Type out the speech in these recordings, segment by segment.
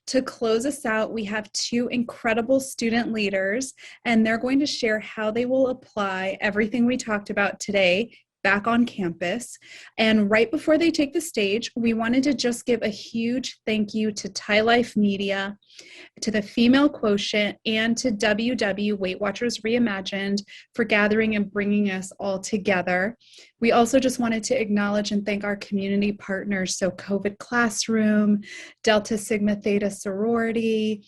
To close us out, we have two incredible student leaders, and they're going to share how they will apply everything we talked about today back on campus. And right before they take the stage, we wanted to just give a huge thank you to Thai Life Media, to the Female Quotient, and to WW Weight Watchers Reimagined for gathering and bringing us all together. We also just wanted to acknowledge and thank our community partners, so COVID Classroom, Delta Sigma Theta Sorority,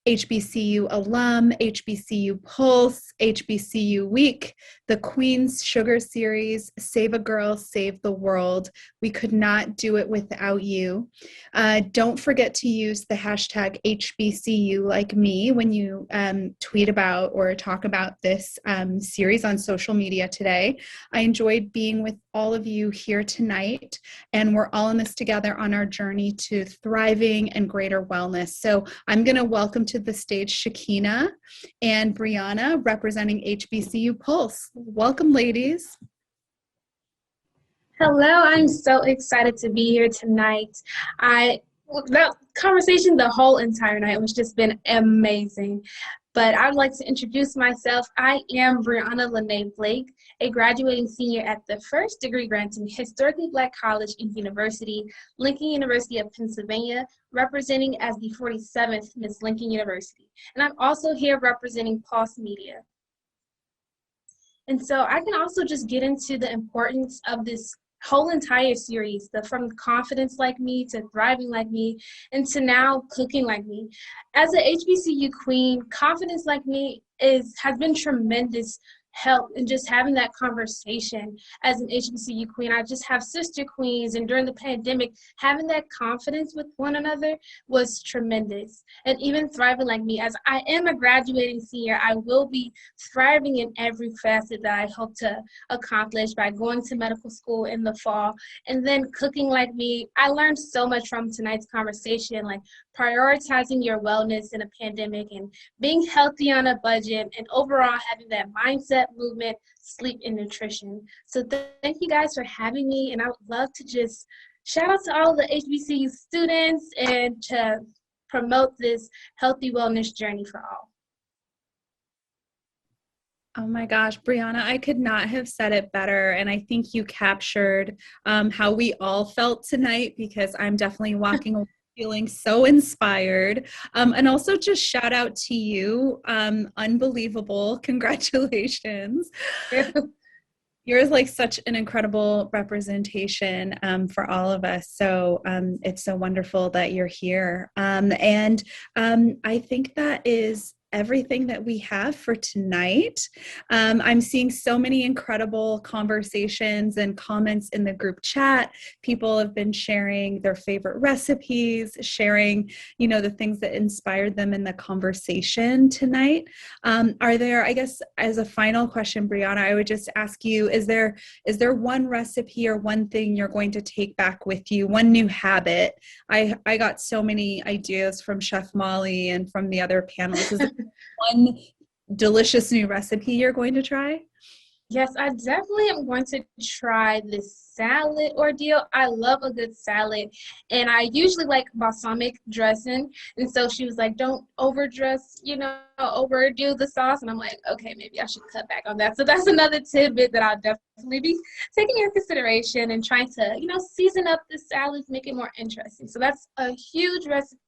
HBCU Alum, HBCU Pulse, HBCU Week, the Queen's Sugar Series, Save a Girl, Save the World. We could not do it without you. Don't forget to use the hashtag HBCU like me when you tweet about or talk about this series on social media today. I enjoyed being with all of you here tonight, and we're all in this together on our journey to thriving and greater wellness. So I'm going to welcome to the stage Shakina and Brianna representing HBCU Pulse. Welcome, ladies. Hello, I'm so excited to be here tonight. That conversation the whole entire night was just been amazing. But I would like to introduce myself. I am Brianna Lene Blake, a graduating senior at the first degree granting Historically Black College and University, Lincoln University of Pennsylvania, representing as the 47th Miss Lincoln University. And I'm also here representing Pulse Media. And so I can also just get into the importance of this whole entire series, from Confidence Like Me to Thriving Like Me, and to now Cooking Like Me. As an HBCU queen, Confidence Like Me has been tremendous help in just having that conversation as an HBCU queen. I just have sister queens, and during the pandemic, having that confidence with one another was tremendous. And even Thriving Like Me, as I am a graduating senior, I will be thriving in every facet that I hope to accomplish by going to medical school in the fall. And then Cooking Like Me, I learned so much from tonight's conversation, like prioritizing your wellness in a pandemic and being healthy on a budget, and overall having that mindset, movement, sleep, and nutrition. So thank you guys for having me, and I would love to just shout out to all the HBCU students and to promote this healthy wellness journey for all. Oh my gosh, Brianna, I could not have said it better. And I think you captured how we all felt tonight, because I'm definitely walking away feeling so inspired. And also just shout out to you. Unbelievable. Congratulations. You're like such an incredible representation for all of us. So it's so wonderful that you're here. And I think that is everything that we have for tonight. I'm seeing so many incredible conversations and comments in the group chat. People have been sharing their favorite recipes, sharing, the things that inspired them in the conversation tonight. Are there, I guess, as a final question, Brianna, I would just ask you, is there one recipe or one thing you're going to take back with you, one new habit? I got so many ideas from Chef Molly and from the other panels. Is there one delicious new recipe you're going to try? Yes, I definitely am going to try this salad ordeal. I love a good salad, and I usually like balsamic dressing. And so she was like, don't overdress, overdo the sauce. And I'm like, okay, maybe I should cut back on that. So that's another tidbit that I'll definitely be taking into consideration and trying to, season up the salads, make it more interesting. So that's a huge recipe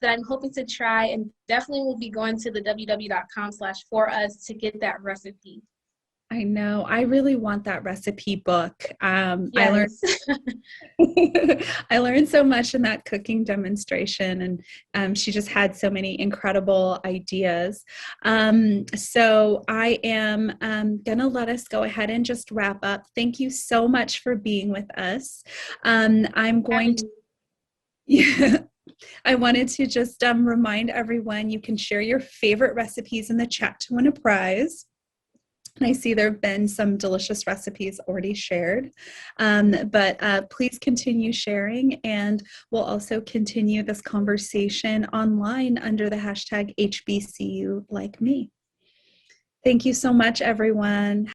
that I'm hoping to try, and definitely will be going to the www.com/forus to get that recipe. I know. I really want that recipe book. Yes. I learned so much in that cooking demonstration, and she just had so many incredible ideas. So I am going to let us go ahead and just wrap up. Thank you so much for being with us. I'm going to... Yeah. I wanted to just remind everyone you can share your favorite recipes in the chat to win a prize. And I see there have been some delicious recipes already shared, but please continue sharing, and we'll also continue this conversation online under the hashtag HBCU Like Me. Thank you so much, everyone.